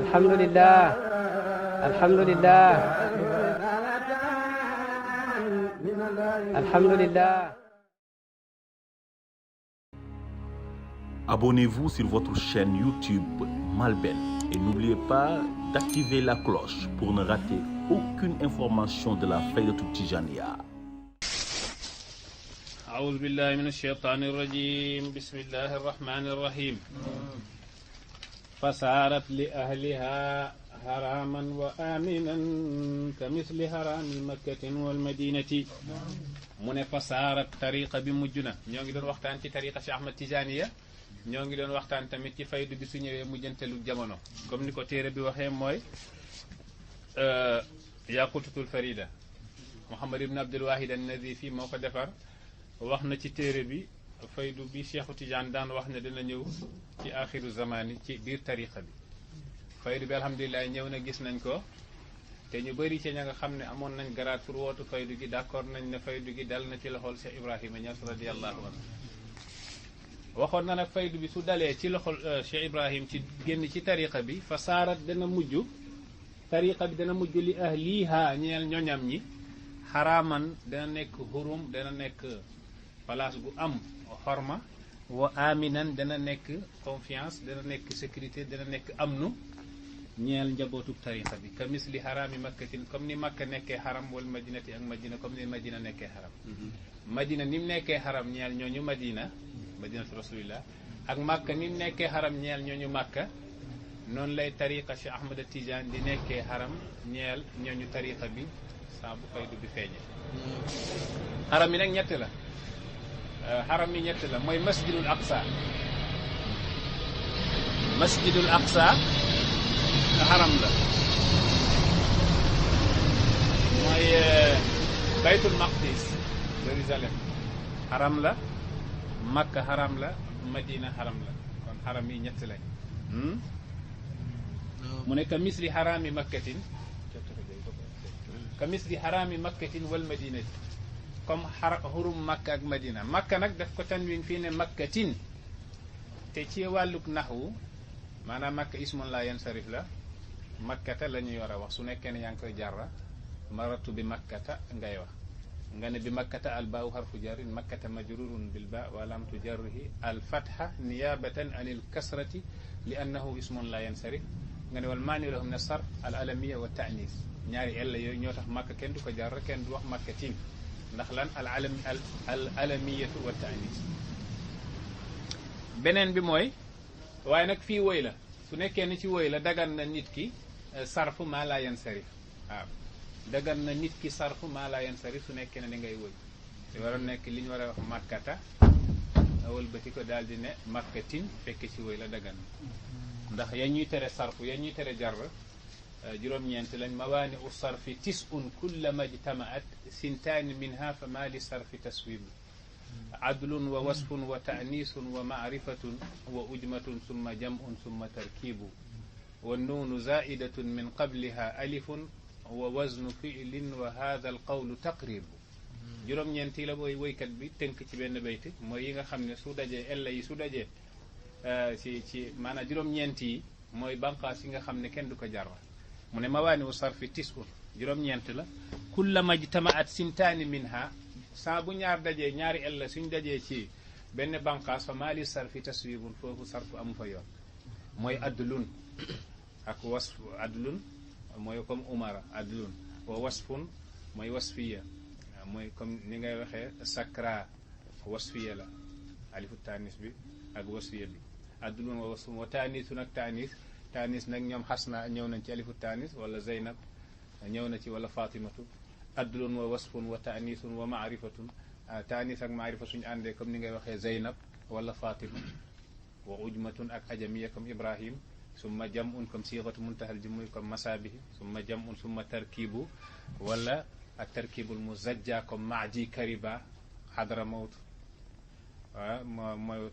alhamdulillah alhamdulillah alhamdulillah. Abonnez-vous sur votre chaîne YouTube Malben et n'oubliez pas d'activer la cloche pour ne rater aucune information de la Faydatou Tijaniyya. أعوذ بالله من الشيطان الرجيم بسم الله الرحمن الرحيم فصارت لأهلها حراما وآمنا كمثل حرام مكة والمدينة mu ne fasaarat tariqa bi mujj na ñoo ngi doon waxtaan ci tariqa Cheikh Ahmad Tijaniyya ñoo ngi doon waxtaan tamit ci faydu bi su ñëwee mujjantelu jamono comme ni ko téere bi waxee mooy yaqutatul farida Muhammad ibn Abdul Wahid an-Nazifi moo ko defar wax na ci téere bi faydu bi Cheikhu Tidiane daan wax ne dina ñëw ci axiru zamani ci biir tariqa bi faydu bi alhamdulilah ñëw na gis nañ ko te ñu bëri ci ña nga xam ne amoon nañ garaat pour wootu faydu gi d'accord nañ ne faydu gi dal na ci loxol Cheikh Ibrahima Niass radiyallahu anhu waxoon na nag faydu bi su dalee ci loxol Cheikh Ibrahim ci génn ci tariqa bi fa saarat dana mujj tariqa bi dana mujj li ahliha ñeel ñoñam ñi xaraaman dana nekk hurum dana nekk place gu am xorma wa aminan dana nekk confiance dana nekk sécurité dana nekk amnu ñeel njabootu tariqa bi ka misli xaraami makkatin comme ni makka nekkee xaram wal madinati ak madina comme ni madina nekkee xaram madina ni mu nekkee xaram ñeel ñooñu madinatu rasulillah ak makka ni mu nekkee xaram ñeel ñooñu makka noonu lay tariqa Cheikh Ahmad Tidiane di nekkee xaram ñeel ñooñu tariqa bi saa bu faydu bi feeñe xaram yi nag ñett la xaram yi ñett la mooy masjidul aqsa masjidul aqsa xaram la mooy baytul maqdis Jérusalem xaram la makka xaram la madina xaram la kon xaram yi ñett lañ mu ne ka misli xaraami makkatin ka misli xaraami makkatin wal madinati comme xurum makka ak madina makka nag daf ko tanwin fii ne makkatin te ci wàlluk naxwu maanaam makka ismun la yansarif la makkata la ñuy war a wax su nekkee ne yaa ngi koy jarra maratu bi makkata ngay wax nga ne bi makkata al baaw xarfu jarin makkata majrurun bil ba wa lam tujarrihi al fatha niyabatan anil kasrati li annahu ismun la yansarif nga ne wal maani lahum ne sarf al alamiya wa ta'nis ñaari ella yooyu ñoo tax makka kenn du ko jarra kenn du wax makkatin ndax lan al alamiyatu wa ta'nis beneen bi mooy waaye nag fii woy la su nekkee ne ci woy la dagan na nit ki sarfu maa laa yansarif waaw dagan na nit ki sarfu maa laa yansarif su nekkee ne da ngay woy te waroon nekk li ñu war a wax makkata wëlbati ko daal di ne makkatin fekk ci woy la dagan na ndax ya ñuy tere sarfu ya ñuy tere jar juróom-ñeent lañ mawaani u sarfi tis'un kullama ijtamaat sintaani minha fa maa li sarfi taswibu adlun wa wasfun wa ta'nisun wa ma'rifatun wa ujmatun summa jam'un summa tarkibu wa nuunu zaidatun min qabliha alifun wa waznu fi'lin wa hadha al qawlu taqribu juróom-ñeenti la booy woykat bi tënk ci benn bayti mooy yi nga xam ne su dajee ella yi su dajee ci maanaam juróom-ñeenti yi mooy banqaas yi nga xam ne kenn du ko jarra mu ne mawaani u sarfi tis'un juróom-ñeent la kullama ijtamaat sintaani minha saa bu ñaar dajee ñaari ella suñ dajee ci benn banqaas fa maali sarfi taswibun foofu sarfu amu fa yoon mooy adlun ak wasf adlun mooy comme umara adlun wa wasfun mooy wasfiya mooy comme ni ngay waxee sakra wasfiya la alifu tanis bi ak wasfiya bi adlun wa wasfun wa taanisun ak tanis nag ñoom xasna ñëw nañ ci alifu tanis wala zeynab ñëw na ci wala fatimatu adlun wa wasfun wa taanisun wa maarifatun taanis ak maarifa suñu àndee comme ni ngay waxee zeynab wala fatima wa ujmatun ak ajamiya comme ibrahim summa jam'un comme siixatu muntahal jumuy comme masabihi summa jam'un summa tarkibu wala ak tarkibul muzajja comme maaji kariba xadra mawt waaw mooy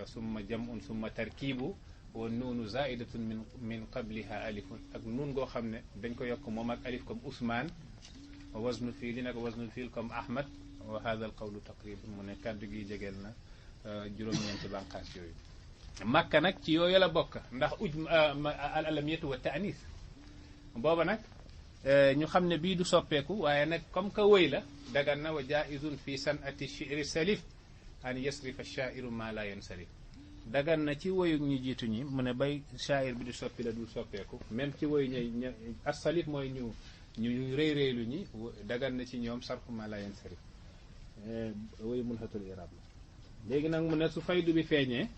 summa jam'un summa tarkibu wa nuunu zaidatun min qabliha alifun ak nuun goo xam ne dañ ko yokk moom ak alif comme Ousmane wa waznul fiili nag waznul fiil comme Ahmad wa hada al qawlu taqribun mu ne kàddu gi jegeel na juróom-ñeenti bànqaas yooyu makka nag ci yooyu la bokk ndax al alamiyatu wa ta'nis booba nag ñu xam ne bii du soppeeku waaye nag comme que wëy la dagan na wa jaizun fi sanati shi'ri salif an yasrifa shairu ma la yansarif dagan na ci woyu ñu jiitu ñi mu ne bay shair bi du soppi la du soppeeku même ci woyu ñuy as-salif mooy ñu rëy rëylu ñi dagan na ci ñoom sarfu ma la yansarif woyu mulhatul irab la léegi nag mu ne su faydu bi feeñee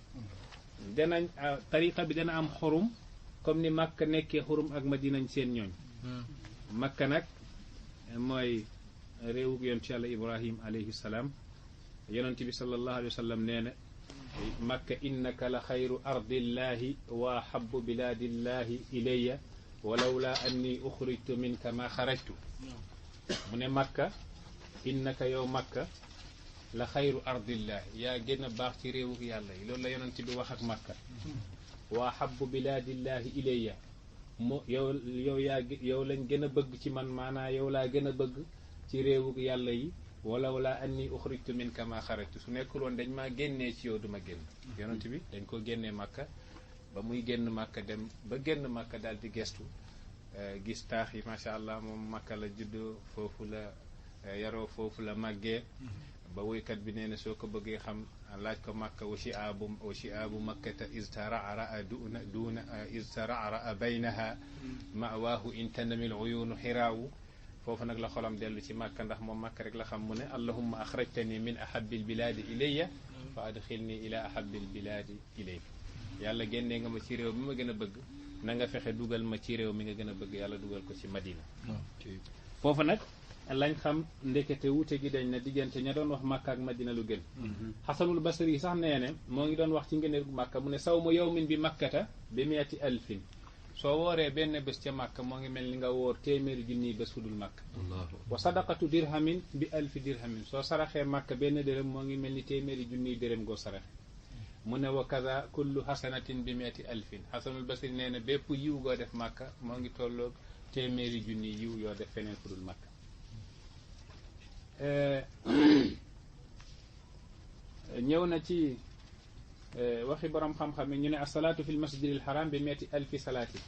danañ tariqa bi dana am xurum comme ni Makka nekkee xurum ak Madinañ seen ñooñ Makka nag mooy réewug yonent Yàlla Ibrahim alayhi salaam yonent bi sallallahu alayhi wa sallam nee na Makka innaka la xayru ardillahi wa habbu biladillahi ilayya walawla anni uxrijtu minka ma xarajtu mu ne Makka innaka yow Makka la xayru ardillahi yaa gën a baax ci réewug yàlla yi loolu la yonent bi wax ak Makka wa habbu biladillahi ilayya mo yow lañ gën a bëgg ci man maanaa yow laa gën a bëgg ci réewug yàlla yi walaw laa anni uxrijtu minka ma xarajtu su nekkul woon dañ maa génnee ci yow duma génn yonent bi dañ ko génnee Makka ba muy génn Makka dem ba génn Makka daal di gestu gis taax yi macha allah moom Makka la juddoo foofu la yaroo foofu la màggee ba woykat bi nee na soo ko bëggee xam laaj ko Makka wa shi'aabu makkata iztara'a duuna iztara'a baynaha ma'waahu in tanamil uyuunu xiraawu foofu nag la xolam dellu ci Makka ndax moom Makka rek la xam mu ne allahumma axrajtani min ahabbil bilaadi ilayya fa adxilni ila ahabbil bilaadi ilayk yàlla génnee nga ma ci réew mi ma gën a bëgg na nga fexe dugal ma ci réew mi nga gën a bëgg yàlla dugal ko ci Madina foofu nag lañ xam ndekete wuute gi dañ na diggante ña doon wax Makka ak Madina lu gën Xasanul Basri yi sax nee ne moo ngi doon wax ci ngëneel Makka mu ne sawmu yawmin bi makkata bi miati alfin soo wooree benn bés ca Makka moo ngi mel ni nga woor téeméeri junniy bés fu dul Makka wa sadaqatu dirhamin bi alfi dirhamin soo saraxee Makka benn dërëm moo ngi mel ni téeméeri junniy dërëm goo saraxe mu ne wa kaza kullu xasanatin bi miati alfin Xasanul Basri nee na bépp yiw goo def Makka moo ngi tolloog téeméeri junniy yiw yoo def feneen fu dul Makka ñëw na ci waxi borom xam-xam yi ñu ne asalaatu fi l masjidil haram bi meeti alfi salaati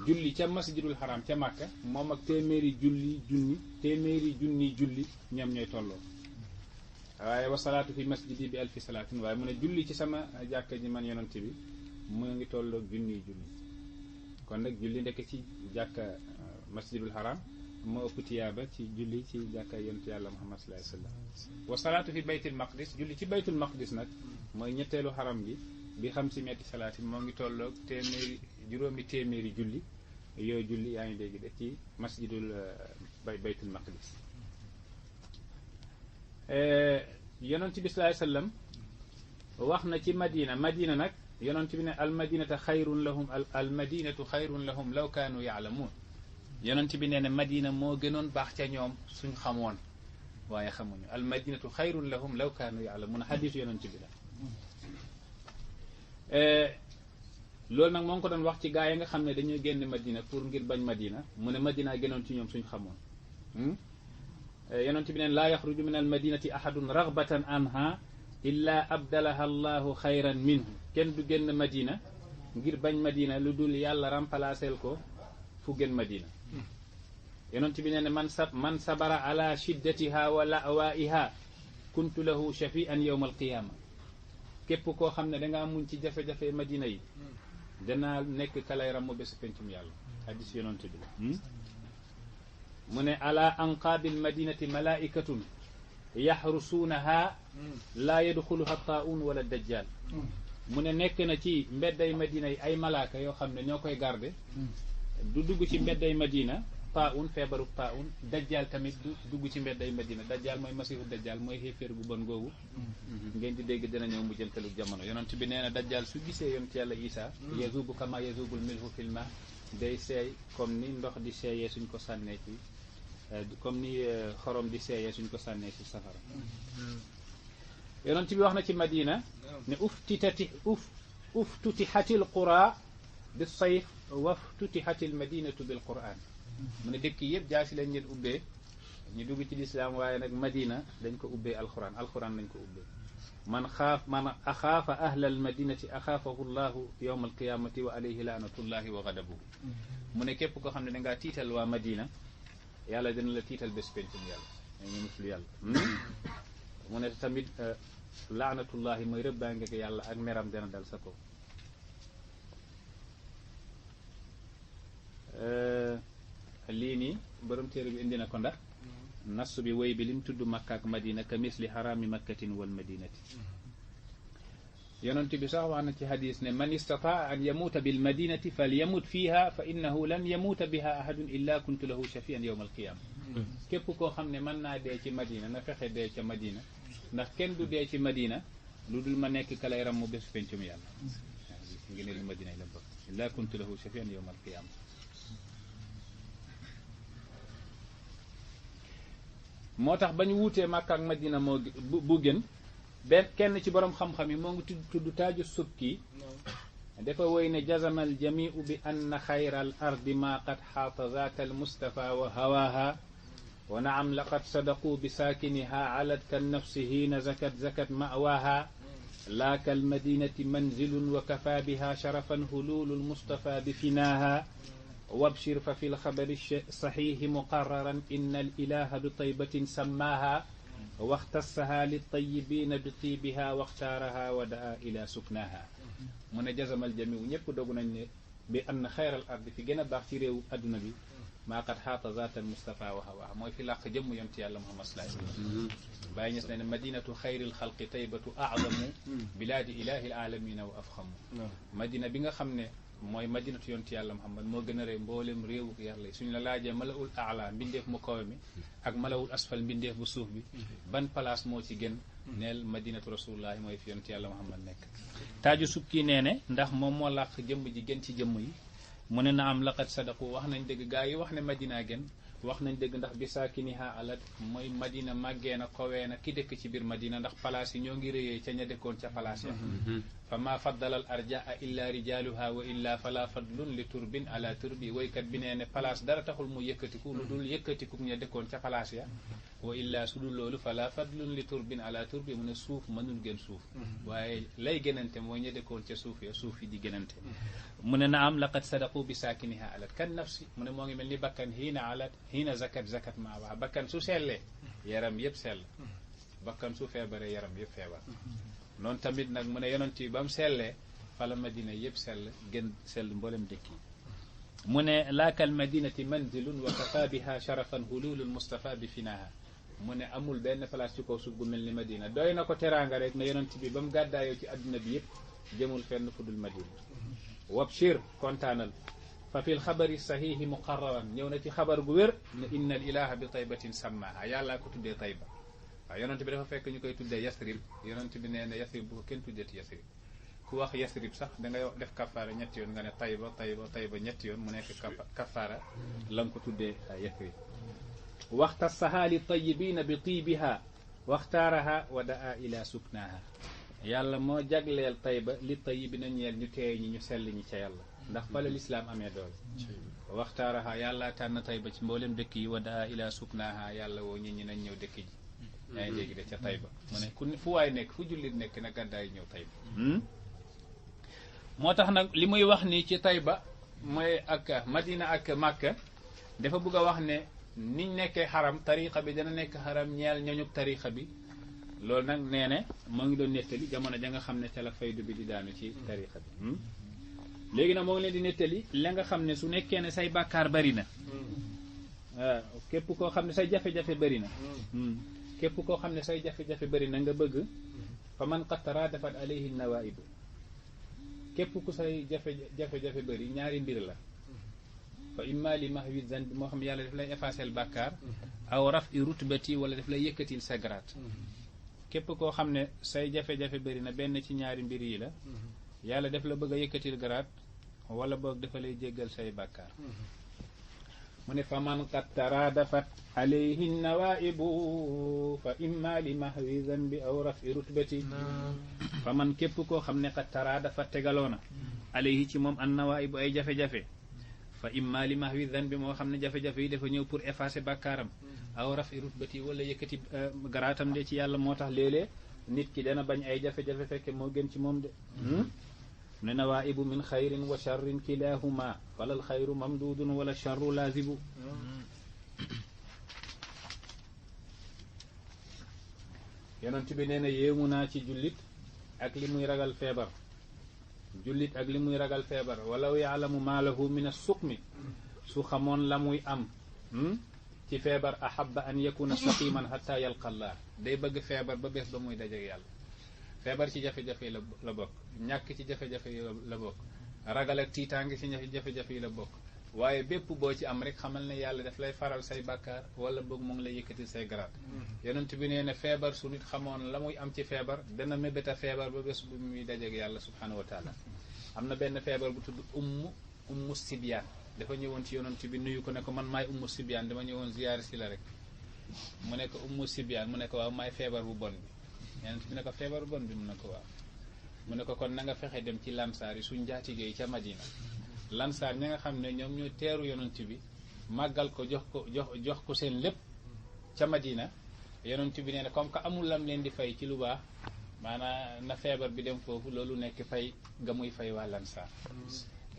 julli ca masjidul haram ca Makka moom ak téeméeri junni julli ñoom ñooy tolloo waaye wa salaatu fi masjidi bi alfi salaatin waaye mu ne julli ci sama jàkka ji man yonent bi mu ngi tolloo junniy julli kon nag julli ndekk ci jàkka masjidul haram moo ëpp tiyaaba ci julli ci jàkka yonent yàlla Muhammad sallallahu alayhi wa sallam wa salaatu fi baytul maqdis julli ci baytul maqdis nag mooy ñetteelu xaram gi bi xam si metti salaati moo ngi tolloog juróomi téeméeri julli yooyu julli yaa ngi dégg de ci masjidul baytul maqdis yonent bi sallallahu alayhi wa sallam wax na ci madina nag yonent bi ne almadinatu xayrun lahum law kaanu yaalamuun yonent bi nee na madina moo gënoon baax ca ñoom suñ xamoon waaye xamuñu almadinatu xayrun lahum law kaanu yaalamuun xadiisu yonent bi la loolu nag moo ngi ko doon wax ci gaa yi nga xam ne dañuy génn madina pour ngir bañ madina mu ne madina gënoon ci ñoom suñ xamoon yonent bi neen laa yaxruju min almadinati ahadun ragbatan anha illa abdalaha allahu xayran minhu kenn du génn madina ngir bañ madina lu dul yàlla remplaceel ko fu gën madina yonent bi nee ne man sabara ala shiddatiha wa lawaiha kuntu lahu shafian yawma alqiyama képp koo xam ne dangaa muñ ci jafe-jafe madina yi danaa nekk kalay ramm bésu pencum yàlla hadis yonent bi la mu ne ala anqaabil madinati malaikatun yaxrusuunaha laa yadxuluha taa'un wala dajjal mu ne nekk na ci mbedday madina yi ay malaaka yoo xam ne ñoo koy garde du dugg ci mbedday madina taa'un feebaru taa'un dajjal tamit du dugg ci mbedday madina dajjal mooy masihu dajjal mooy xéeféer gu bon googu ngeen di dégg dina ñëw mujjantalu jamono yonent bi nee na dajjal su gisee yonent yàlla isa yazubu kama yazubul milhu fil ma day seey comme ni ndox di seeyee suñ ko sànnee ci comme ni xorom di seeyee suñ ko sànnee ci safara yonent bi wax na ci madina ne uftutihatil qura bis sayf waftutihatil madinatu bil quran mu ne dëkk yëpp jaasi lañ leen ubbee ñu dugg ci lislaam waaye nag madina dañ ko ubbee alquran lañ ko ubbee man axaafa ahla almadinati axaafahu llahu yowma alqiyamati wa alayhi laanatullahi wa gadabuhu mu ne képp koo xam ne dangaa tiital waa Madina yàlla dina la tiital bés pencum yàlla ñu muslu yàlla mu ne tamit laanatullahi mooy rëbbaange ko yàlla ak meram dana dal sa kaw lii nii borom téere bi indi na ko ndax nass bi woy bi lim tudd Makka ak Madina ka misli xaraami makkatin wal madinati yonent bi sax wax na ci hadis ne man istataa an yamuuta bil madinati fal yamut fiha fa innahu lan yamuuta biha ahadun illa kuntu lahu shafian yowma alqiyama képp koo xam ne mën naa dee ci Madina na fexe dee ca Madina ndax kenn du dee ci Madina lu dul ma nekk ka lay ram mu bés pencum yàlla ngi ne lu Madina yi la bëgg illa kuntu lahu shafian yowma alqiyama moo tax ba ñu wuutee Makka ak Madina moo bu gën benn kenn ci borom xam-xam yi moo ngi tudd Taaju Subki dafa woy ne jazama al jamiu bi anna xayra al ardi ma qad xaata zaaka al mustafa wa hawaha wa naam laqad sadaqu bi saakiniha alat ka nafsi hiina zakat ma'waha laa kal madinati manzilun wa kafa biha sharafan hululu al mustafa bi finaha wabshir fa fi lxabari saxiixi muqarraran inna al ilaha bi taybatin sammaaha waxtassaha liltayibina bi tiibiha waxtaaraha wa daa ila suknaaha mu ne jazamal jamiu ñëpp dogu nañ ne bi ann xayral ardi fi gën a baax ci réew adduna bi maa qad xaata zaata al mustafa wa hawaa mooy fi làq jëmm yonti yàlla Muhammad sallallahu alayhi wa sallam bàyyi ñes ne ne madinatu xayril xalqi taybatu azamu bilaadi ilahi alamina wa afxamu madina bi nga xam ne mooy madinatu yonti yàlla Muhammad moo gën a rëy mboolem réewu yàlla yi suñu la laajee malaul aala mbindeef mu kawe mi ak malawul asfal mbindeef bu suuf bi ban place moo ci gën neel madinatu rasulullahi mooy fi yonti yàlla Muhammad nekk Taaju Subki nee ne ndax moom moo làq jëmm ji gën ci jëmm yi mu ne na am laqad sadaqu wax nañ dëgg gaa yi wax ne madina gën wax nañ dëgg ndax bi saakiniha alat mooy madina màggee na kowee na ki dëkk ci biir madina ndax palaas yi ñoo ngi réyee ca ña dëkkoon ca palaas ya fa ma faddala al arjaa illa rijaluha wa illa fala fadlun li turbin ala turbi woykat bi nee ne palaas dara taxul mu yëkkatiku lu dul yëkkatiku ña dëkkoon ca palaas ya wa illa su dul loolu fala fadlun li turbin ala turbi mu ne suuf mënul gën suuf waaye lay gënante mooy ña dëkkoon ca suuf ya suuf yi di gënante mu ne na am laqad sadaqu bi saakiniha alat kan nafsi mu ne moo ngi mel ni bakkan hiina zakat maa waa bakkan su sellee yaram yëpp sell bakkan su feebaree yaram yëpp feebar noonu tamit nag mu ne yonent yi ba mu sellee fala madina yëpp sell gën sell mboolem dëkk yi mu ne laakal madinati manzilun wa kafa biha sharafan hululul mustafa bi finaha mu ne amul benn place ci kaw suuf bu mel ni madina doy na ko teraanga rek ne yonent bi ba mu gàddaayoo ci adduna bi yëpp jëmul fenn fu dul madina wabshir kontaanal fa fi lxabari sahihi muqarraran ñëw na ci xabar gu wér ne inna al ilaha bi taybatin sammaha yàllaa ko tuddee tayba waaw yonent bi dafa fekk ñu koy tuddee yasrib yonent bi nee na yasrib bu ko kenn tuddeeti yasrib ku wax yasrib sax da ngay def kafaara ñetti yoon nga ne tayba ñetti yoon mu nekk kafaara la nga ko tuddee yasrib waxta sahaali tayibina bi tiibiha waxtaaraha wa daa ila suknaha yàlla moo jagleel tayba li tayibina ñeel ñu teey ñi ñu sell ñi ca yàlla ndax fa la lislaam amee doole waxtaaraha yàlla tànn tayba ci mboolem dëkk yi wa daa ila suknaha yàlla woo ñi nañ ñëw dëkk ji yaa ngi dégg de ca tayba mu ne ku fu waay nekk fu jullit nekk na gàddaay ñëw tayba moo tax nag li muy wax nii ci tayba mooy ak madina ak makka dafa bëgg a wax ne niñ nekkee xaram tariqa bi dana nekk xaram ñeel ñooñu tariqa bi loolu nag nee ne moo ngi doon nettali jamono ja nga xam ne ca la faydu bi di daanu ci tariqa bi léegi nag moo ngi leen di nettali la nga xam ne su nekkee ne say bàkkaar bari na waaw képp koo xam ne say jafe-jafe bari na képp koo xam ne say jafe-jafe bari na nga bëgg fa man qad taradafat alayhi nawaibu képp ku say jafe-jafe bari ñaari mbir la fa imma li mahwi zanbi moo xam yàlla daf lay effacer bàkkaar aw rafi rutbati wala daf lay yëkkatil sa grade képp koo xam ne say jafe-jafe bari na benn ci ñaari mbir yi la yàlla daf la bëgg a yëkkatil grade wala boog dafa lay jéggal say bàkkaar mu ne fa man qad taradafat alayhi nawaibu fa imma li mahwi zanbi aw rafi rutbati fa man képp koo xam ne qad taradafat tegaloona alayhi ci moom an nawaibu ay jafe-jafe fa imma li mahwi zanbi moo xam ne jafe-jafe yi dafa ñëw pour effacer bàkkaaram aw rafi rutbati wala yëkkati garaatam de ci yàlla moo tax léeg-léeg nit ki dana bañ ay jafe-jafe fekke moo gën ci moom de ne nawaibu min xayrin wa charrin kilahuma falal xayru mamdudun wala charru lazibu yonent bi nee na yéemu naa ci jullit ak li muy ragal feebar jullit ak li muy ragal feebar walaw yaalamu maa lahu min as-suqmi su xamoon la muy am ci feebar ahabba an yakuna saqiman hatta yalqa Allah day bëgg feebar ba bés ba muy dajeek yàlla feebar ci jafe-jafe yi la bokk ñàkk ci jafe-jafe yi la bokk ragal ak tiitaange ci jafe-jafe yi la bokk waaye bépp boo ci am rek xamal ne yàlla daf lay faral say bàkkaar wala boog mu ngi lay yëkkati say garaat yonent bi nee ne feebar su nit xamoon la muy am ci feebar dana mébéta feebar ba bés bu muy dajeek yàlla subhanahu wa taala am na benn feebar bu tudd ummu sibyaan dafa ñëwoon ci yonent bi nuyu ko ne ko man maay ummu sibyaan dama ñëwoon ziyaar si la rek mu ne ko ummu sibyaan mu ne ko waaw maay feebar bu bon bi yonent bi ne ko feebar bu bon bi mu ne ko waaw mu ne ko kon na nga fexe dem ci lansaar yi suñ njaatigéey ca Madina lansaar ña nga xam ne ñoom ñoo teeru yonent bi màggal ko jox ko seen lépp ca Madina yonent bi nee na comme que amul lam leen di fay ci lu baax maanaam na feebar bi dem foofu loolu nekk fay nga muy fay waa lansaar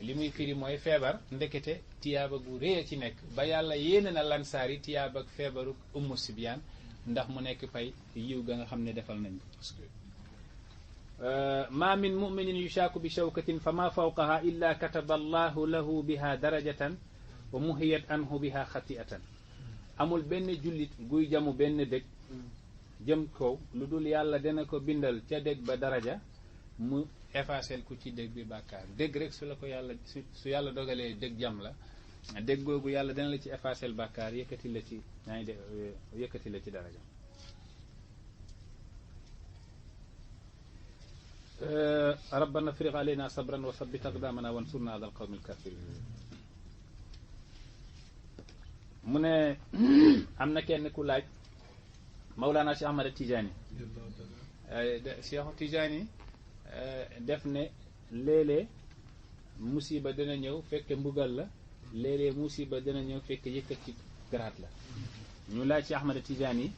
li muy firi mooy feebar ndekete tiyaaba gu rëy ci nekk ba yàlla yéene na lansaar yi tiyaaba ak feebaru ummu sibyaan ndax mu nekk fay yiw ga nga xam ne defal nañ ma min muminin yushaaku bi shawkatin fa ma fawqaha illa kataba allahu lahu biha darajatan wa muhiyat anhu biha xati'atan amul benn jullit guy jamu benn dëgg jëm kaw lu dul yàlla dana ko bindal ca dëgg ba daraja mu effacel ku ci dëgg bi bàkkaar dëgg rek su la ko yàlla su yàlla dogalee dëgg jam la dëgg googu yàlla dana la ci effacel bàkkaar yëkkati la ci yëkkati la ci daraja rabbana afriq alayna sabran wa sabbit aqdamana wansurna ala alqawmi alkafirin mu ne am na kenn ku laaj Mawlana Cheikh Ahmad Tijaani Cheikh Tijaani def ne léeg-léeg musiba dana ñëw fekk mbugal la léeg-léeg musiba dana ñëw fekk yëkkati garaat la ñu laaj Cheikh Ahmad Tijaani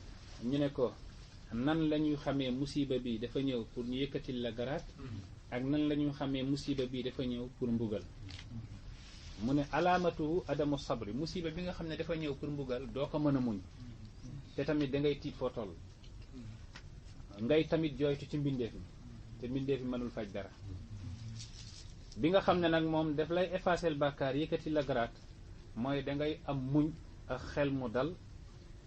ñu ne ko nan la ñuy xamee musiba bi dafa ñëw pour ñu yëkkatil la garaat ak nan la ñuy xamee musiba bi dafa ñëw pour mbugal mu ne alaamatu adamu sabri musiba bi nga xam ne dafa ñëw pour mbugal doo ko mën a muñ te tamit da ngay tiit foo toll ngay tamit jooytu ci mbindeef mi te mbindeef mi mënul faj dara bi nga xam ne nag moom daf lay effacer bàkkaar yëkkati la garaat mooy da ngay am muñ ak xel mu dal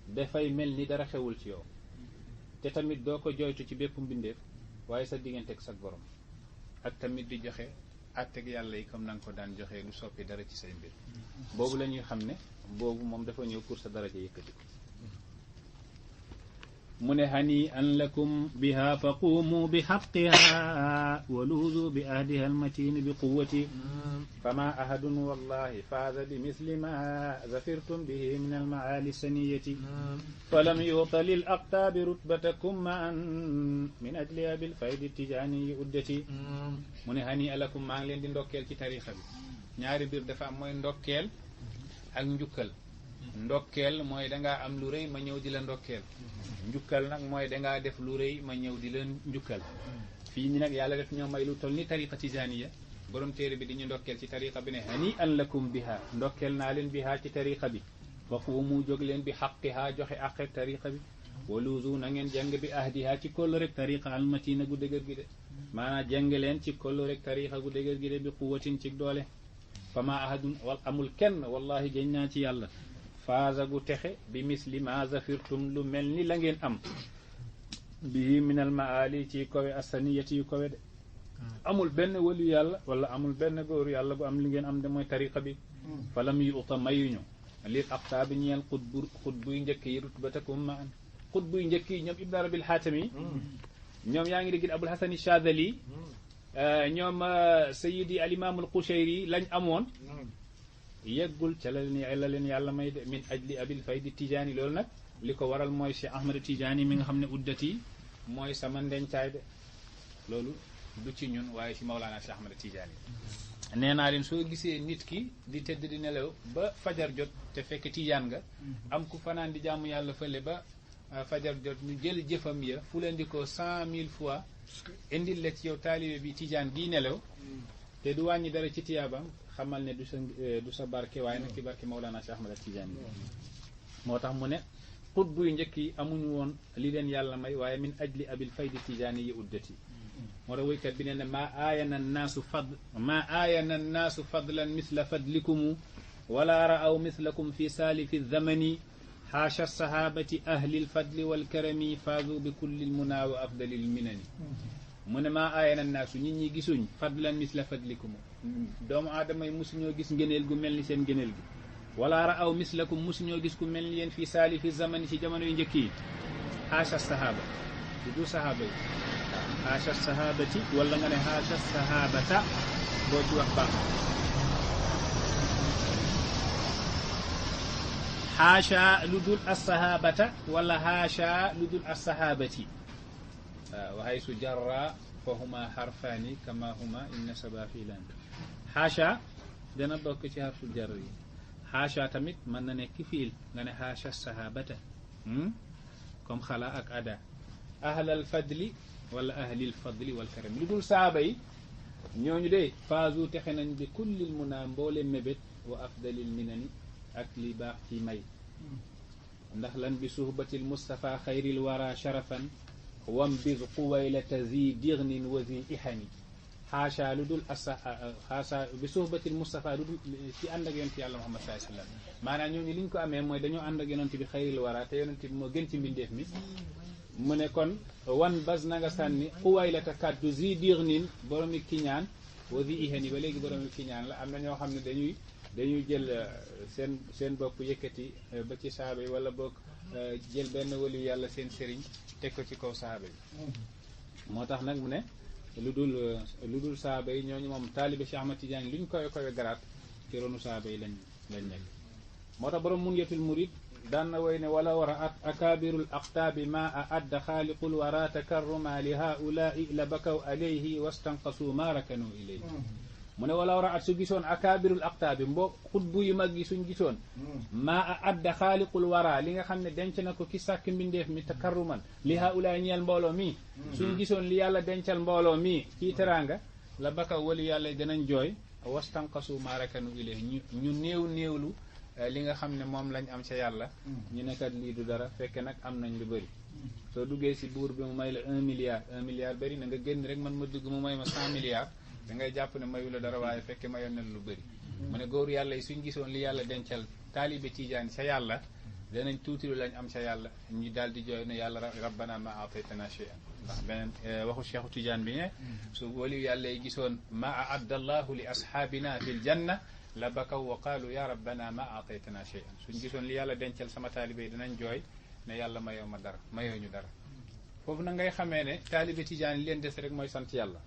dafay mel ni dara xewul ci yow te tamit doo ko jooytu ci bépp mbindeef waaye sa digganteeg sa borom ak tamit di joxe àtteeg yàlla yi comme na nga ko daan joxe du soppi dara ci say mbir boobu la ñuy xam ne boobu moom dafa ñëw pour sa daraja yëkkati ko mu ne hani an lakum biha fa quumu bi xaqiha wa luuzu bi ahdiha almatin bi quwati fama ahadun wallahi faaza bi misli ma zafirtum bihi min almaali saniyati falam yuta lil aqtaabi rutbatakum maan min ajliha bilfaydi tijaani uddati mu ne hani alakum maa ngi leen di ndokkeel ci tarixa bi ñaari biir dafa am mooy ndokkeel ak njukkal ndokkeel mooy dangaa am lu rëy ma ñëw di la ndokkeel njukkal nag mooy dangaa def lu rëy ma ñëw di la njukkal fii ñi nag yàlla def ñoo may lu toll ni tariqa tijaaniya borom téere bi di ñu ndokkeel ci tariqa bi ne hani an lakum biha ndokkeel naa leen biha ci tariqa bi fa quumu jóg leen bi xaqiha joxe àqeeg tariqa bi waluuzu na ngeen jàng bi ahdiha ci kollu rek tariqa almatina gu dëgër gi de maanaam jàng leen ci kollu rek tariqa gu dëgër gi de bi quwatin ci doole fama ahadun wal amul kenn wallahi jëñ naa ci yàlla faaza gu texe bi misli ma zafirtum lu mel ni la ngeen am bii minal maali ci kowe asaniyati yu kowe de amul benn wëlu yàlla wala amul benn góor yàlla bu am li ngeen am de mooy tariqa bi falam yu uta mayuñu lil aqtaabi ñeel xutbuy njëkk yi rutbatakum ma an xutbuy njëkk yi ñoom ibn arabil xaatami ñoom yaa ngi dégg abul hasan shadali ñoom sayidi al imam al qushayri lañ amoon yeggul ca la leen yàlla may de min ajli abil faydi tijaani loolu nag li ko waral mooy Cheikh Ahmad Tijaani mi nga xam ne uddati mooy sama ndencaay de loolu du ci ñun waaye ci Mawlaana Cheikh Ahmad Tijaani nee naa leen soo gisee nit ki di tëdd di nelaw ba fajar jot te fekk tijaan nga am ku fanaan di jaamu yàlla fële ba fajar jot ñu jël jëfam ya fu leen di ko 100 000 fois indil la ci yow taalibe bi tijaan gii nelaw te du wàññi dara ci tiyaabam xamal ne du sa barke waaye nag ci barke Mawlana Cheikh Ahmad Tidiane moo tax mu ne xutbu yu njëkk yi amuñu woon li leen yàlla may waaye min ajli abil faydi tijaani yi uddati moo tax woykat bi ne ne maa aayana annaasu fadlan misla fadlikumu wala ra'aw mislakum fi saalifi zamani xaasha sahabati ahli lfadli walkarami faazu bi kulli lmuna wa afdali lminani mu ne maa aayana annaasu nit ñi gisuñ fadlan misla fadlikumu doomu aadama yi mosuñoo gis ngëneel gu mel ni seen ngëneel gi wala ra'aw mislakum mosuñoo gis ku mel ni yéen fi saalifi zamani ci jamono yu njëkk yi xaasha sahaba du sahaba yi xaasha sahabati wala nga ne xaasha sahabata boo ci wax baax xaasha lu dul assahabata wala xaasha lu dul assahabati wa haysu jarra fa huma xarfaani kama huma inna saba fiilan xaasha dana bokk ci xarful jar yi xaasha tamit mën na nekk fiil nga ne xaasha sahabata comme xala ak ada ahlal fadli wala ahlil fadli wal karam lu dul saaba yi ñooñu de faazu texe nañ bi kullil muna mboole mébét wa afdalil minani ak li baax ci may ndax lan bi suhbatil Mustafa xayril wara sharafan wam bis quwaylata zi dirnin wa zi ihani xaasha lu dul xaasha bi suhbatil Mustafa lu dul ci ànd ak yonent yàlla Muhammad sallallahu alayhi wasallam maanaam ñooñu li ñu ko amee mooy dañoo ànd ak yonent bi xayril wara te yonent bi moo gën ci mbindeef mi mu ne kon wan bas na nga sànni quwaylata kaddu zi dirnin boromi kiñaan wa zi ihani ba léegi boromi kiñaan la am na ñoo xam ne dañuy jël seen bopp yëkkati ba ci saaba yi wala boog jël benn wali yàlla seen sëriñ teg ko ci kaw saaba yi moo tax nag mu ne lu dul saaba yi ñooñu moom taalibe Cheikh Ahmad Tidiane luñ koy garaat ci ronu saaba yi lañ nekk moo tax borom Munyatul Murid daan na woy ne wala war a akabirul aqtaabi ma a adda xaaliqul wara takarruma li haulaai la bakaw alayhi wastanqasu ma rakanu ilayhi mu ne wala war a at su gisoon akabirul aqtaabi xutbu yu mag yi suñ gisoon maa a adda xaaliqul wara li nga xam ne denc na ko ki sàkk mbindeef mi takarruman li haulaay ñeel mbooloo mi suñ gisoon li yàlla dencal mbooloo mi ci teraanga la bakaw wali yàlla danañ jooy wastanqasu ma rakanu ilayhi ñu néewlu li nga xam ne moom lañ am ca yàlla ñu nekkat lii du dara fekke nag am nañ lu bëri soo duggee si buur bi mu may la 1 milliard bëri na nga génn rek man ma dugg mu may ma 100 milliards da ngay jàpp ne mayu la dara waaye fekke mayoon na lu bëri mu ne góor yàlla yi suñ gisoon li yàlla dencal taalibe Tijaan ca yàlla danañ tuuti lu lañ am ca yàlla ñu daal di jooy ne yàlla rabbana ma ataytana shay'an ndax beneen waxu Cheikhu Tijaan bi ne su wali yàlla yi gisoon ma aadda allahu li ashaabina fil janna la bakaw wa qaalu ya rabbana ma ataytana shay'an suñ gisoon li yàlla dencal sama taalibe yi danañ jooy ne yàlla mayoo ma dara mayoo ñu dara foofu na ngay xamee ne taalibe Tijaan yi leen des rek mooy sant yàlla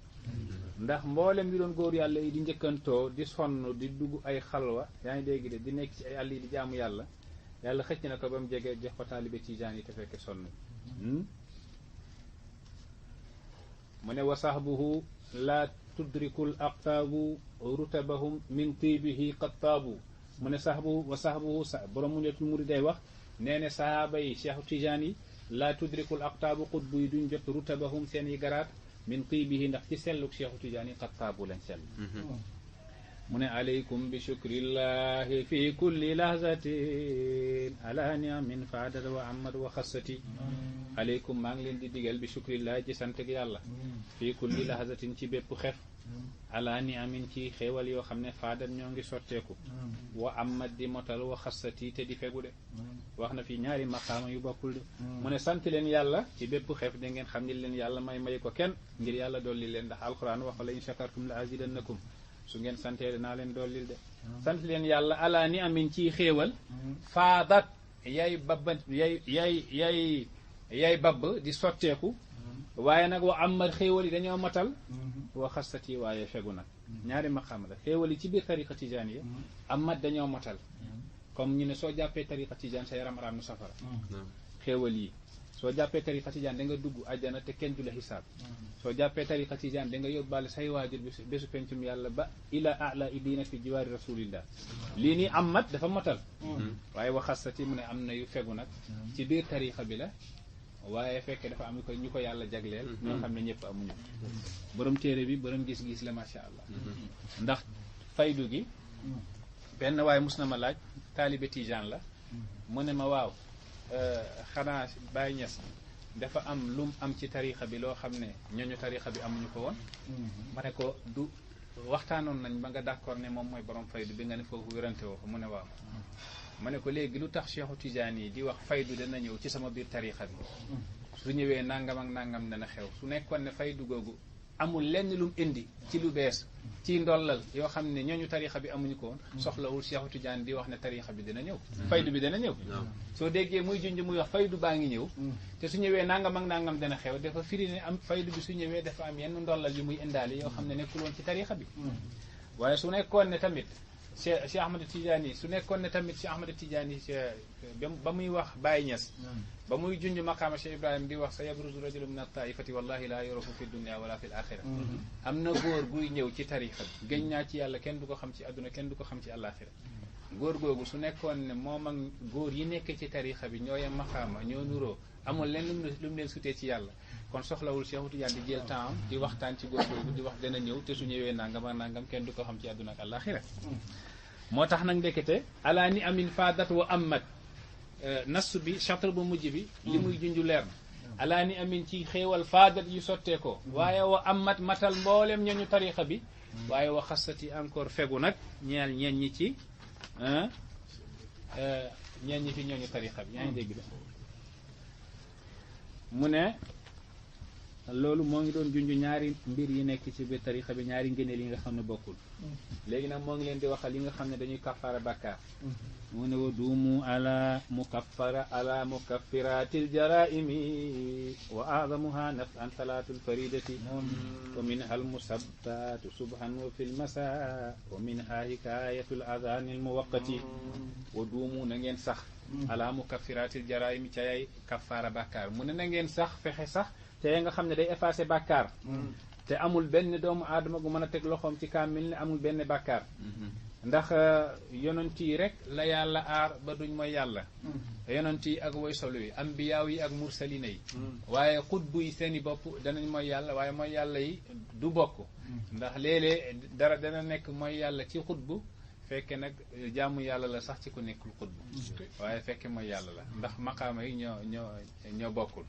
ndax mboolem bi doon góor yàlla yi di njëkkantoo di sonn di dugg ay xalwa yaa ngi dégg de di nekk ci ay àll yi di jaamu yàlla yàlla xëcc na ko ba mu jege jox ko taalibe Tijaan yi te fekke sonn mu ne wa sahbuhu la tudrikul aqtaabu rutabahum min tibihi qattaabu mu ne sahbuhu wa sahbuhu borom Munyatul Murid day wax nee ne sahaaba yi Cheikh Tijaan yi la tudrikul aqtaabu xutbu yi duñ jot rutabahum seen yi garaat min tibihi ndax ci selluk Cheikh Tijaan yi qattaabu lañ sell mu ne alaykum bi shukrillahi fi kulli lahzatin ala niamin faadad wa amad wa xassati alaykum maa ngi leen di digal bi shukrillahi ci sant ak yàlla fi kulli lahzatin ci bépp xef ala niamin ci xéewal yoo xam ne faadad ñoo ngi sotteeku wa amad di motal wa xassati te di fegu de wax na fi ñaari maqaama yu bokkul de mu ne sant leen yàlla ci bépp xef da ngeen xam ni leen yàlla may ko kenn ngir yàlla dolli leen ndax alquran wax la in shakartum la azidannakum su ngeen santee danaa leen dollil de sant leen yàlla ala ni amin ciy xéewal faadat yay babb di sotteeku waaye nag wa amat xéewal yi dañoo matal wa xasati waaye fegu nag ñaari maqaam la xéewal yi ci biir tariqa tijaaniya amat dañoo matal comme ñu ne soo jàppee tariqa tijaan sa yaram araam nu safara xéewal yi soo jàppee tariqa tijaan da nga dugg àjjana te kenn du la xisaab soo jàppee tariqa tijaan da nga yóbbaale say waajur bésu pencum yàlla ba ila ala idina fi jiwaari rasulillah lii nii am mat dafa matal waaye waxasati mu ne am na yu fegu nag ci biir tariqa bi la waaye fekkee dafa am ñu ko yàlla jagleel ñoo xam ne ñëpp amuñu borom téere bi borom gis-gis la macha allah ndax faydu gi benn waaye mus na ma laaj taalibe tijaan la mu ne ma waaw xanaa Baye Niass dafa am lum am ci tarixa bi loo xam ne ñooñu tarixa bi amuñu ko woon ma ne ko du waxtaanoon nañ ba nga d'accord ne moom mooy borom faydu bi nga ne foofu wérante woo ko mu ne waaw ma ne ko léegi lu tax Cheikhu Tidiane yi di wax faydu dana ñëw ci sama biir tarixa bi su ñëwee nangam ak nangam dana xew su nekkoon ne faydu googu amul lenn lum indi ci lu bees ci ndollal yoo xam ne ñooñu tarixa bi amuñu ko woon soxlawul Cheikhu Tidiane di wax ne tarixa bi dina ñëw faydu bi dana ñëw soo déggee muy junj muy wax faydu baa ngi ñëw te su ñëwee nangam ak nangam dana xew dafa firi ne am faydu bi su ñëwee dafa am yenn ndollal yu muy indaale yoo xam ne nekkul woon ci tarixa bi waaye su nekkoon ne tamit Cheikh Ahmad Tidiane yi su nekkoon ne tamit Cheikh Ahmad Tidiane yi ba muy wax Baye Niass ba muy junj maqaama Cheikh Ibrahim di wax sa yabruzu rajulun min at-taifati wallahi la yurafu fi dunya wala fi al-axira am na góor guy ñëw ci tarixa bi gëñ naa ci yàlla kenn du ko xam ci àdduna kenn du ko xam ci àllaaxira góor googu su nekkoon ne moom ak góor yi nekk ci tarixa bi ñoo yem maqaama ñoo nuroo amul leen lu mu leen sutee ci yàlla kon soxlawul Cheikh Tidiane di jël temps di waxtaan ci góor googu di wax dana ñëw te su ñëwee nangam ak nangam kenn du ko xam ci àdduna ak àllaaxira moo tax nag ndekete ala ni amin fadat wa amat nas bi chatre bu mujj bi li muy junju leer na ala ni amin ci xéewal fadat yu sottee ko waaye wa amat matal mboolem ñooñu tarixa bi waaye wa xasati encore fegu nag ñeel ñeen ñi ci ñeen ñi fi ñooñu tarixa bi yaa ngi dégg de mu ne loolu moo ngi doon junj ñaari mbir yi nekk ci biir tarixa bi ñaari ngëneel yi nga xam ne bokkul léegi nag moo ngi leen di waxal yi nga xam ne dañuy kaffara bàkkaar mu ne wa duumu ala mukaffiratil jaraimi wa a'zamuha naf'an salaatul faridati wa minha al musabbatu subhan wa fil masa wa minha hikayatul adhan al muwaqqati wa duumu na ngeen sax ala mukaffiratil jaraimi ca yay kaffara bàkkaar mu ne na ngeen sax fexe sax te nga xam ne day effacé bàkkaar te amul benn doomu aadama gu mën a teg loxoom ci kaamil ne amul benn bàkkaar ndax yonent yi rek la yàlla aar ba duñ mooy yàlla yonent yi ak woy solo yi ambiyaaw yi ak mursalina yi waaye xutbu yi seeni bopp danañ mooy yàlla waaye mooy yàlla yi du bokk ndax léeg-léeg dara dana nekk mooy yàlla ci xutbu fekke nag jaamu yàlla la sax ci ku nekkul xutbu waaye fekke mooy yàlla la ndax maqaama yi ñoo bokkul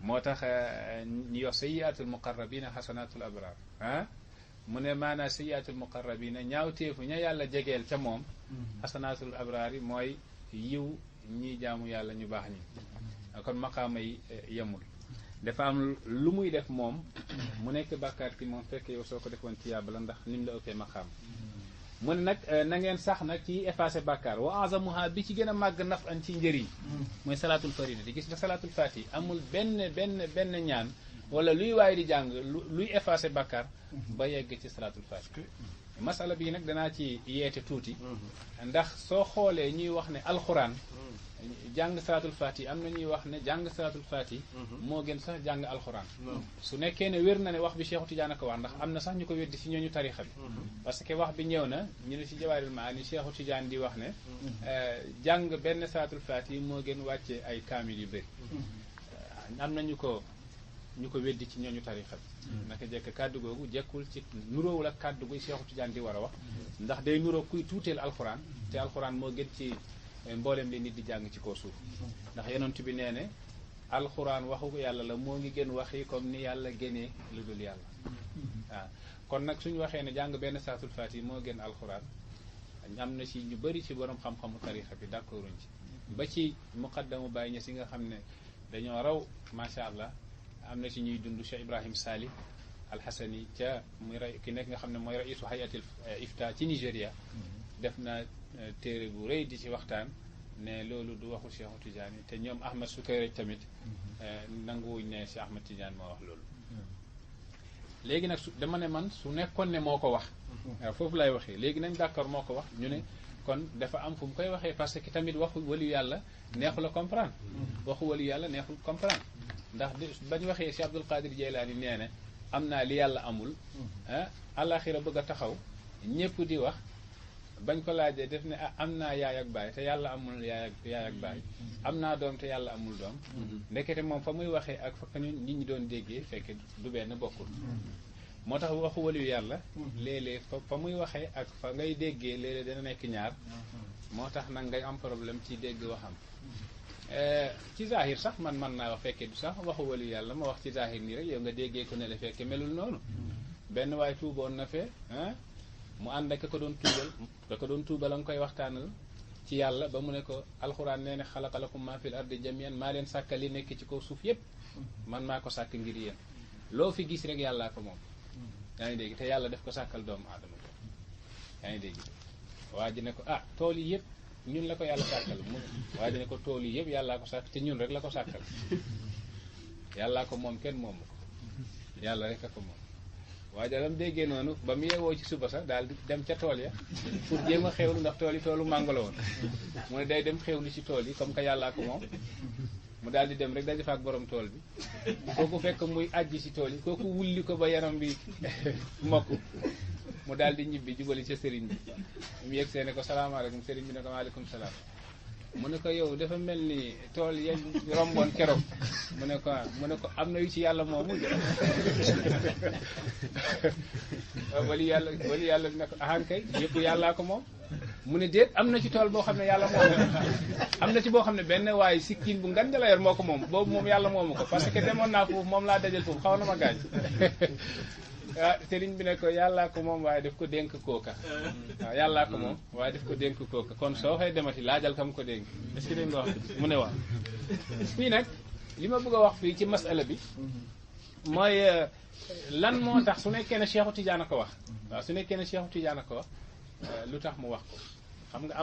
moo tax ñu wax sayyiatul muqarrabina xasanatul abrar mu ne maanaa sayyiatul muqarrabina ñaawteefu ña yàlla jegeel ca moom xasanatul abrar yi mooy yiw ñi jaamu yàlla ñu baax ñi kon maqaama yi yemul dafa am lu muy def moom mu nekk bàkkaar ki moom fekk yow soo ko defoon ci yàlla ndax nim la ëppee maqaam mu ne nag na ngeen sax nag ci effacé bàkkaar wa azamuha bi ci gën a màgg naf an ci njëriñ mooy salaatul farida di gis nga salaatul fati amul benn ñaan wala luy waaye di jàng luy effacé bàkkaar ba yegg ci salaatul fati masala bii nag danaa ci yeete tuuti ndax soo xoolee ñuy wax ne alxuraan jàng salaatul fati am na ñuy wax ne jàng salaatul fati moo gën sax jàng alxuraan su nekkee ne wér na ne wax bi Cheikhu Tidiane ko wax ndax am na sax ñu ko weddi ci ñooñu tarixa bi parce que wax bi ñëw na ñu ne ci Jawaahirul Maani Cheikhu Tidiane di wax ne jàng benn salaatul fati moo gën wàcce ay kaamil yu bëri am na ñu ko weddi ci ñooñu tarixa bi naka jekk kàddu googu jekkul ci nuróowul ak kàddu guy Cheikhu Tidiane di war a wax ndax day nuróo kuy tuuteel alxuraan te alxuraan moo gën ci mboolem li nit di jàng ci kaw suuf ndax yonent bi nee ne alxuraan waxu yàlla la moo ngi gën waxi comme ni yàlla génnee lu dul yàlla waaw kon nag suñu waxee ne jàng benn salaatul faatiha moo gën alxuraan am na ci ñu bëri ci borom xam-xamu tarixa bi d'accorduñ ci ba ci muqaddamu Baye Niass yi nga xam ne dañoo raw macha allah am na ci ñuy dund Cheikh Ibrahim Sali alxasani ca muy ki nekk nga xam ne mooy raisu hayatil ifta ci Nigéria def na téere bu rëy di ci waxtaan ne loolu du waxu Cheikh Tidiane te ñoom Ahmad Sukayri tamit nanguwuñ ne Cheikh Ahmad Tidiane moo wax loolu léegi nag dama ne man su nekkoon ne moo ko wax waaw foofu lay waxee léegi nañ d'accord moo ko wax ñu ne kon dafa am fu mu koy waxee parce que tamit waxu waliyu yàlla neexul a comprendre waxu waliyu yàlla neexul comprendre ndax bañ waxee Cheikh Abdul Qadir Jeylaani nee na am naa li yàlla amul àllaaxira bëgg a taxaw ñépp di wax bañ ko laajee def ne am naa yaay ak baay te yàlla amul yaay ak baay am naa doom te yàlla amul doom ndekete moom fa muy waxee ak fa nit ñi doon déggee fekk du benn bokkul moo tax waxu waliyu yàlla léeg-léeg fa muy waxee ak fa ngay déggee léeg-léeg dana nekk ñaar moo tax nag ngay am problème ci dégg waxam ci zahir sax man naa wax fekkee du sax waxu waliyu yàlla ma wax ci zahir nii rek yow nga déggee ko ne la fekke melul noonu benn waay tuuboon na fe mu ànd ak ka ko doon tuubal a nga koy waxtaanal ci yàlla ba mu ne ko alxuraan nee na xalaqa lakum maa fil ardi jamian maa leen sàkkal li nekk ci kaw suuf yépp man maa ko sàkk ngir yéen loo fi gis rek yàllaa ko moom yaa ngi dégg te yàlla def ko sàkkal doomu aadama yaa ngi dégg waa ji ne ko tool yi yëpp ñun la ko yàlla sàkkal waa ji ne ko tool yi yëpp yàllaa ko sàkk te ñun rek la ko sàkkal yàllaa ko moom kenn moomu ko yàlla rek a ko moom waa ji dam déggee noonu ba mu yeewoo ci suba sax daal di dem ca tool ya pour jéem a xewlu ndax tool yi toolu màngo la woon mu ne day dem xewlu ci tool yi comme que yàllaa ko moom mu daal di dem rek daje fa ak borom tool bi kooku fekk muy àjji ci tool yi kooku wulli ko ba yaram bi mokk mu daal di ñibbi jubali ca sëriñ bi mu yegg see ne ko salaamaaleykum sëriñ bi ne ko maaleykum salaam mu ne ko yow dafa mel ni tool ya romboon keroog mu ne ko am na yu ci yàlla moomu wali yàlla bi ne ko ahankay yëpp yàllaa ko moom mu ne déet am na ci tool boo xam ne yàlla moomu am na ci boo xam ne benn waaye sikkin bu ngan la yor moo ko moom boobu moom yàlla moomu ko parce que demoon naa foofu moom laa dajal foofu xaw na ma gaañ sëriñ bi ne ko yàllaa ko moom waaye daf ko dénk kooka waaw yàllaa ko moom waaye daf ko dénk kooka kon soo fay demati laajal kam ko dénk est-ce que dégg nga wax mu ne waaw fii nag li ma bëgg a wax fii ci masala bi mooy lan moo tax su nekkee ne Cheikhu Tidiane a ko wax waaw su nekkee ne Cheikhu Tidiane a ko wax lu tax mu wax ko xam nga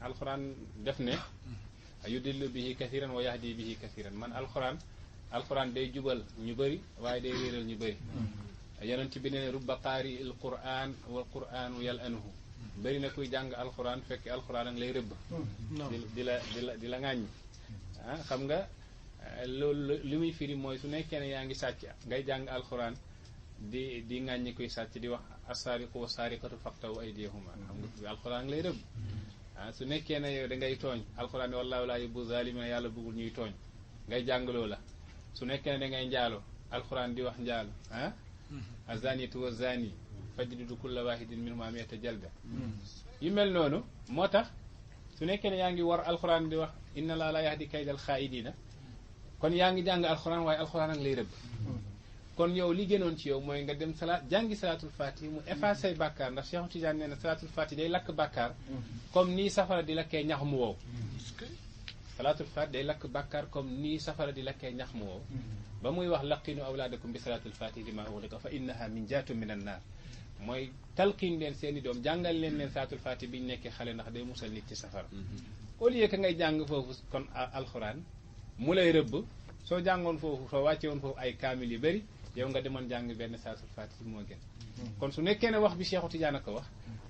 alxuraan def ne yudillu bihi kathiran wa yahdi bihi kathiran man alxuraan day jubal ñu bëri waaye day réeral ñu bëri yonent bi ne rubba qaari il quran wal quranu yal anuhu bëri na kuy jàng alxuraan fekk alxuraan ak lay rëbb di la ŋàññ xam nga loolu li muy firi mooy su nekkee ne yaa ngi sàcc ngay jàng alxuraan di ŋàññi kuy sàcc di wax assaariqu wa saariqatu faqtaw aydiyahuma xam nga alxuraan lay rëbb su nekkee ne yow da ngay tooñ alxuraan ne wallaahu laa yuhibbu zaalimiina yàlla bëggul ñuy tooñ ngay jàngaloo la su nekkee ne da ngay njaalo alxuraan di wax njaalo azaniyatu wa zani fajlidu kulla wahidin minhumaa mi'ata jalda yu mel noonu moo tax su nekkee ne yaa ngi war alxuraan di wax inna laa laa yahdi kaydal xaa'idiina kon yaa ngi jàng alxuraan waaye alxuraan ak lay rëbb kon yow li gënoon ci yow mooy nga dem jàngi salaatul faati mu effacé bàkkaar ndax Cheikh Tidiane nee na salaatul faati day lakk bàkkaar comme nii safara di lakkee ñax mu wow salaatul faati day lakk bàkkaar comme nii safara di lakkee ñax mu wow ba muy wax laqinu awlaadakum bi salaatul faati lima ughliqa fa innaha minjaatun min an naar mooy talqiin leen seen i doom jàngal leen salaatul faati bi ñu nekkee xale ndax day musal nit ci safara au lieu que ngay jàng foofu kon alxuraan mu lay rëbb soo jàngoon foofu soo wàcce woon foofu ay kaamil yu bëri yow nga demoon jàng benn salaatul faati moo gën kon su nekkee ne wax bi Cheikhu Tidiane ko wax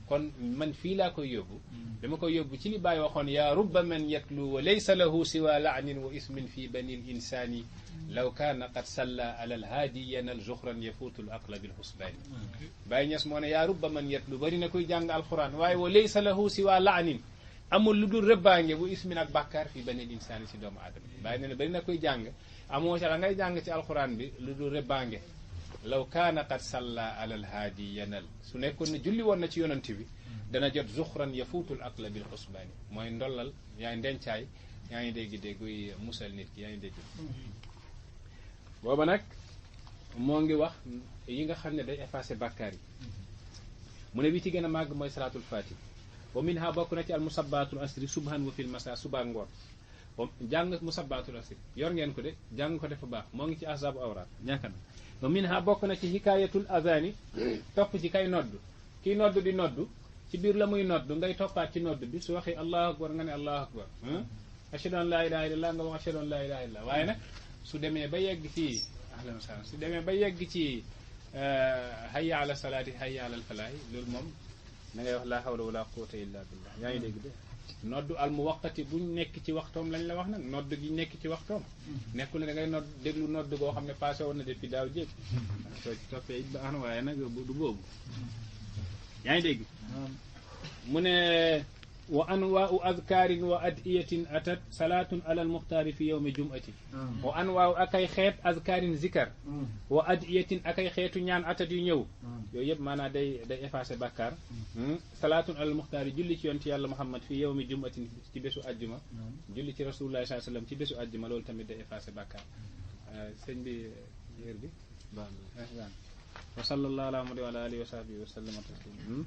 kon man fii laa koy yóbbu dama koy yóbbu ci li Baay waxoon yaa rubba man yatlu wa laysa lahu siwa la'nin wa ismin fi bani l insani law kaana qad salla ala al haadi yanal zuxran yafuutu l aqla bil husbaani Baay Ñas moo ne yaa rubba man yatlu bari na koy jàng alquran waaye wa laysa lahu siwa la'nin amul lu dul rëbbaange bu ismin ak bàkkaar fi bani l insani si doomu aadama Baay ne bari na koy jàng amoo ca la ngay jàng ci alquran bi lu dul rëbbaange law kaana qad salla ala al haadi yanal su nekkoon ne julli woon na ci yonent bi dana jot zuxran yafuutul aqla bil xusbaani mooy ndollal yaa ngi ndencaay yaa ngi dégguy musal nit ki yaa ngi dégg booba nag moo ngi wax yi nga xam ne day effacé bàkkaar yi mu ne bi ci gën a màgg mooy salaatul faati wa minha bokk na ci al musabbaatul asri subhan wa fil masa suba ngoon jàng musabbaatul asri yor ngeen ko de jàng ko dafa baax moo ngi ci ahzaabu awraat ñaaka na wa minha bokk na ci hikaayatul azani topp ci kay nodd kiy nodd di nodd ci biir la muy nodd ngay toppaat ci nodd bi su waxee allahu akbar nga ne allahu akbar ashhadu an laa ilaha illallah nga wax ashhadu an laa ilaha illallah waaye nag su demee ba yegg ci ahlan wa sahlan su demee ba yegg ci hayya ala salaati hayya ala falaahi loolu moom da ngay wax laa hawla wala quwwata illa billah. yaa ngi dégg de noddu al mu waqati buñ nekk ci waxtoom lañ la wax nag nodd gi nekk ci waxtoom nekkul ne da ngay nodd déglu nodd goo xam ne passé woon na depuis daaw jéeg soo ci toppee it baax na waaye nag du boobu yaa ngi dégg mu ne wa anwaau adkaarin wa adiyatin atat salaatun ala almuxtaari fi yowmi jumati wa anwaau akay xeet adkaarin zikar wa adiyatin akay xeetu ñaan atat yu ñëw yooyu yëpp maanaam day effacé bàkkaar salaatun ala almuxtaari julli ci yonent yàlla Muhammad fi yowmi jumatin ci bésu àjjuma julli ci rasulullahi sallallahu alayhi wasallam ci bésu àjjuma loolu tamit day effacé bàkkaar sëñ bi yër bi wa sallallahu ala muhammad wa ala alihi wa sahbihi wa sallama taslima